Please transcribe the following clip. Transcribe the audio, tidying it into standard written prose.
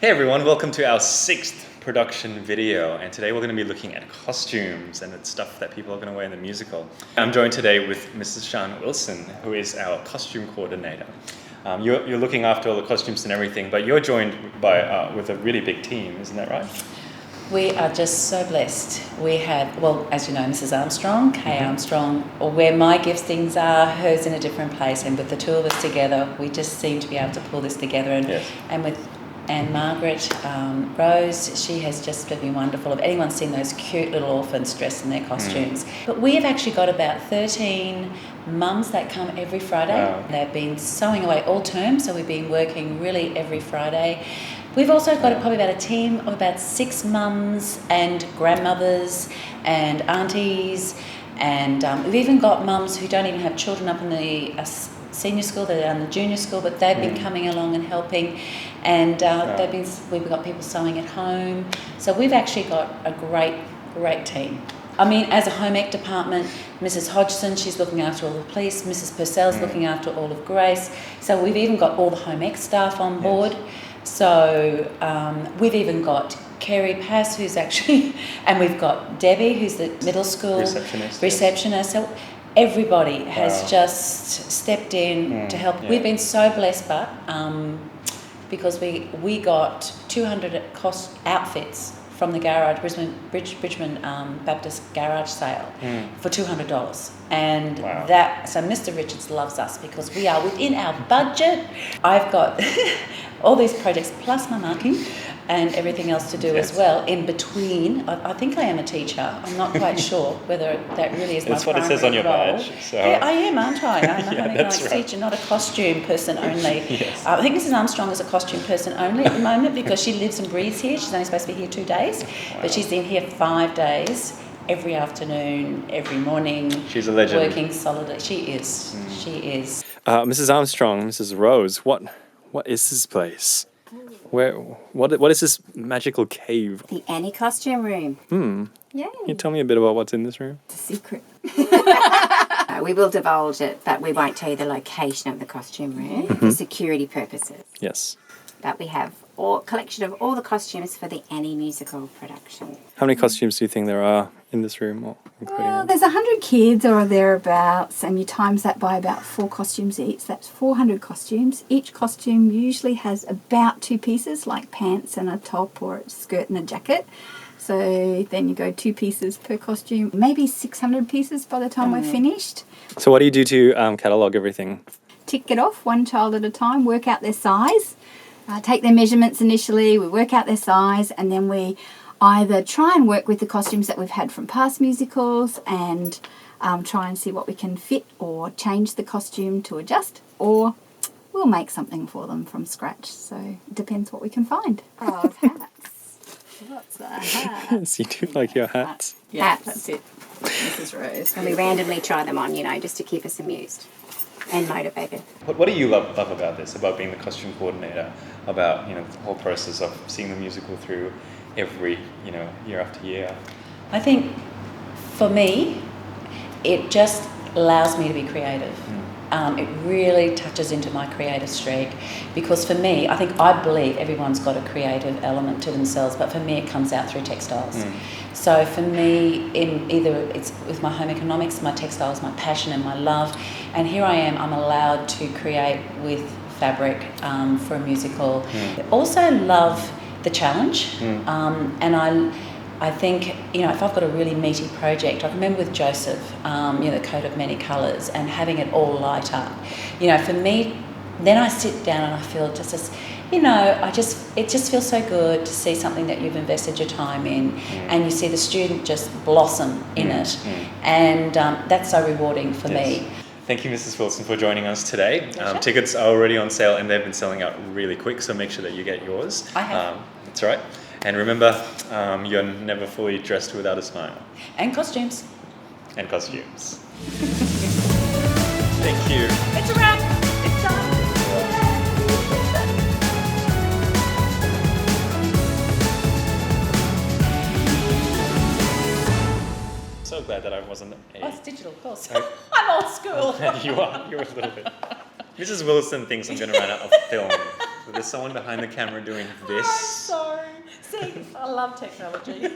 Hey everyone, welcome to our 6th production video, and today we're going to be looking at costumes and the stuff that people are going to wear in the musical. I'm joined today with Mrs. Sian Wilson, who is our costume coordinator. You're looking after all the costumes and everything, but you're joined by with a really big team, isn't that right? We are just so blessed. We have, well, as you know, Mrs. Armstrong, Kay Armstrong, or where my giftings are, hers in a different place, and with the two of us together, we just seem to be able to pull this together. And with Anne Margaret Rose, she has just been wonderful. If anyone's seen those cute little orphans dressed in their costumes. But we have actually got about 13 mums that come every Friday. Wow. They've been sewing away all term, so we've been working really every Friday. We've also got probably about a team of about 6 mums and grandmothers and aunties, and we've even got mums who don't even have children up in the senior school, they're in the junior school, but they've been coming along and helping, and we've got people sewing at home. So we've actually got a great team. I mean, as a home ec department, Mrs. Hodgson, she's looking after all the police, Mrs. Purcell's looking after all of Grace, so we've even got all the home ec staff on board. So we've even got Kerry Pass, who's actually, and we've got Debbie, who's the middle school receptionist. So everybody has just stepped in to help. We've been so blessed, but because we got 200 outfits from the garage, Bridgman Baptist garage sale for $200. And so Mr. Richards loves us because we are within our budget. I've got all these projects plus my marking and everything else to do as well in between. I think I am a teacher. I'm not quite sure whether that really is my primary role. That's what it says on your badge. So. Yeah, I am, aren't I? I'm a home economics teacher, not a costume person only. Yes. I think Mrs. Armstrong is a costume person only at the moment because she lives and breathes here. She's only supposed to be here 2 days, but she's been here 5 days. Every afternoon, every morning. She's a legend. Working solidly. She is. She is. Mrs. Armstrong, Mrs. Rose, what is this place? What is this magical cave? The Annie costume room. Yay. Can you tell me a bit about what's in this room? It's a secret. We will divulge it, but we won't tell you the location of the costume room for security purposes. Yes. But we have a collection of all the costumes for the Annie musical production. How many costumes do you think there are in this room? Well, there's 100 kids or thereabouts, and you times that by about 4 costumes each. That's 400 costumes. Each costume usually has about 2 pieces, like pants and a top or a skirt and a jacket. So then you go 2 pieces per costume, maybe 600 pieces by the time we're finished. So what do you do to catalogue everything? Tick it off one child at a time, work out their size, take their measurements initially, we work out their size, and then we either try and work with the costumes that we've had from past musicals and try and see what we can fit or change the costume to adjust, or we'll make something for them from scratch. So it depends what we can find. Oh, hats. What's the hat? Yes, you do like your hats. Yeah, that's it. Mrs. Rose. And we randomly try them on, just to keep us amused and motivated. What do you love about this, about being the costume coordinator, about the whole process of seeing the musical through every year after year? I think for me, it just allows me to be creative. It really touches into my creative streak because for me, I believe everyone's got a creative element to themselves, but for me it comes out through textiles. So for me, in either it's with my home economics, my textiles, my passion and my love, and here I am, I'm allowed to create with fabric for a musical. I also love the challenge, and I think, if I've got a really meaty project, I remember with Joseph, the coat of many colours and having it all light up. For me, then I sit down and I feel just as, it just feels so good to see something that you've invested your time in and you see the student just blossom in it. And that's so rewarding for me. Thank you, Mrs. Wilson, for joining us today. Tickets are already on sale and they've been selling out really quick, so make sure that you get yours. I have. That's right. And remember, you're never fully dressed without a smile. And costumes. And costumes. Thank you. It's a wrap. It's done. So glad that I wasn't Oh, it's digital, of course. I'm old school. You're a little bit. Mrs. Wilson thinks I'm going to run out of film So there's someone behind the camera doing this. Sorry. See, I love technology.